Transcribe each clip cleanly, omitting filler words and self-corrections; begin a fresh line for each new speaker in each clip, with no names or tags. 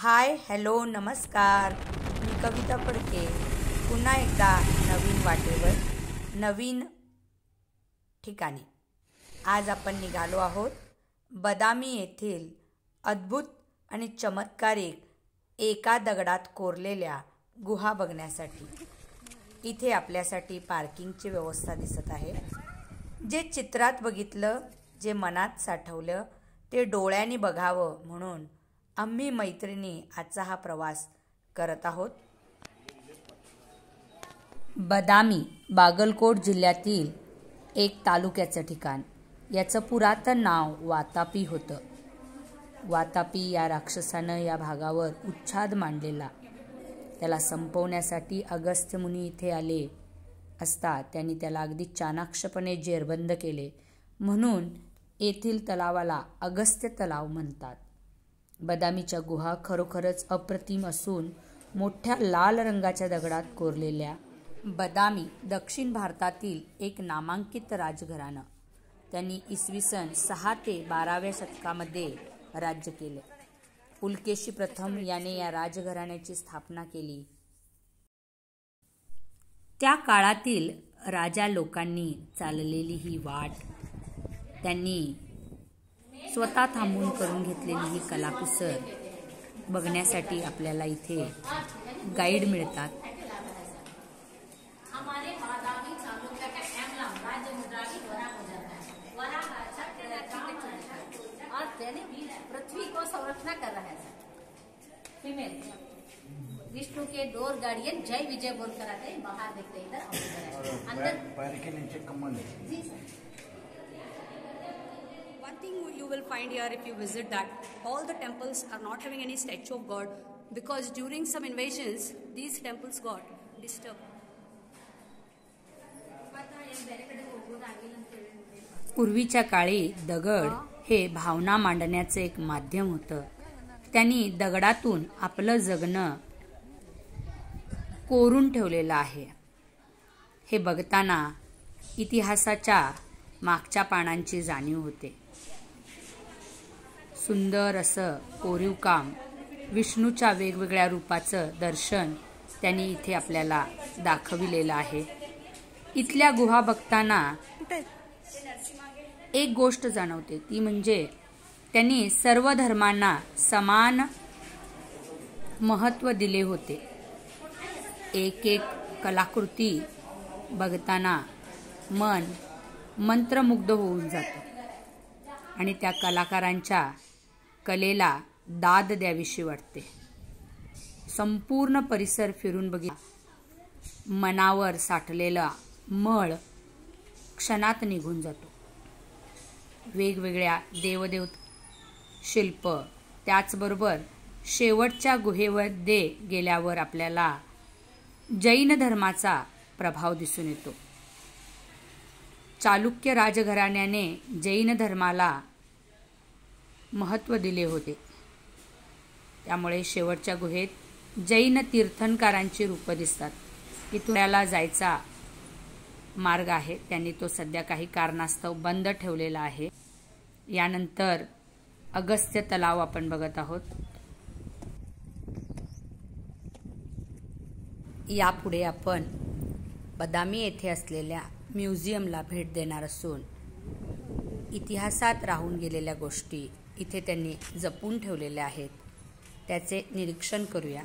Hi hello नमस्कार, मी कविता फडके पुन्हा एकदा नवीन वाटेवर नवीन ठिकाणी आज आपण निघालो आहोत बदामी येथील अद्भुत आणि चमत्कारिक एका दगडात कोरलेल्या गुहा बघण्यासाठी। इथे आपल्यासाठी पार्किंगची व्यवस्था दिसत आहे। जे चित्रात बघितलं, जे मनात साठवलं ते डोळ्यांनी बघावं म्हणून आम्ही मैत्रिणी आजचा हा प्रवास करत आहोत। बदामी बागलकोट जिल्ह्यातील एक तालुक्याचं ठिकाण। याचं पुरातन नाव वातापी होतं। वातापी या राक्षसानं या भागावर उच्छाद मांडलेला। त्याला संपवण्यासाठी अगस्त्य मुनी इथे आले असता त्यांनी त्याला अगदी चाणाक्षपणे जेरबंद केले, म्हणून येथील तलावाला अगस्त्य तलाव म्हणतात। बदामीच्या गुहा खरोखरच अप्रतिम असून मोठ्या लाल रंगाच्या दगडात कोरलेल्या। बदामी दक्षिण भारतातील एक नामांकित राजघराणं। त्यांनी इसवी सन 6 ते 12व्या शतकामध्ये राज्य केले। पुलकेशी प्रथम याने या राजघराण्याची स्थापना केली। त्या काळातील राजा लोकांनी चाललेली ही वाट, त्यांनी स्वतः थांबून करून घेतलेली ही कलाकुसर बघण्यासाठी आपल्याला इथे गाईड मिळतात।
पृथ्वी को संरक्षण कर रहा है फीमेल विष्णु के डोर गार्डियन जय विजय बोल कर आते हैं। बाहर देखते इधर अंदर
पैर के नीचे कमल है।
जी sir.
One thing you will find here if you visit that all the temples are not having any statue of God because during some invasions these temples got disturbed.
पूर्वीच्या काळी दगड हे भावना मांडण्याचं एक माध्यम होतं। त्यांनी दगडातून आपलं जगणं कोरून ठेवलेलं आहे। हे बघताना इतिहासाच्या मागच्या पानांची जाणीव होते। सुंदर असं कोरीव काम, विष्णूच्या वेगवेगळ्या रूपाचं दर्शन त्यांनी इथे आपल्याला दाखविलेलं आहे। इथल्या गुहा बघताना एक गोष्ट जाणवते, ती म्हणजे त्यांनी सर्व धर्मांना समान महत्त्व दिले होते। एक एक कलाकृती बघताना मन मंत्रमुग्ध होऊन जातं आणि त्या कलाकारांच्या कलेला दाद द्यावीशी वाटते। संपूर्ण परिसर फिरून बघितला, मनावर साठलेला मळ क्षणात निघून जातो। वेगवेगळ्या देवदेव शिल्प, त्याचबरोबर शेवटच्या गुहेमध्ये गेल्यावर आपल्याला जैन धर्माचा प्रभाव दिसून येतो। चालुक्य राजघराण्याने जैन धर्माला महत्त्व दिले होते, त्यामुळे शेवटच्या गुहेत जैन तीर्थंकरांची रूपं दिसतात। इथून त्याला जायचा मार्ग आहे, त्यांनी तो सध्या काही कारणास्तव बंद ठेवलेला आहे। यानंतर अगस्त्य तलाव आपण बघत आहोत। यापुढे आपण बदामी येथे असलेल्या म्युझियमला भेट देणार असून इतिहासात राहून गेलेल्या गोष्टी इथे त्यांनी जपून ठेवलेल्या आहेत, त्याचे निरीक्षण करूया।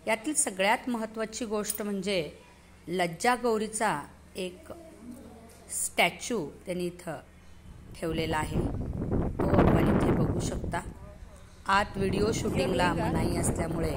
यातील सगळ्यात महत्त्वाची गोष्ट म्हणजे लज्जा गौरीचा एक स्टॅच्यू त्यांनी इथं ठेवलेला आहे, तो आपण इथे बघू शकता। आत व्हिडिओ शूटिंगला मनाई असल्यामुळे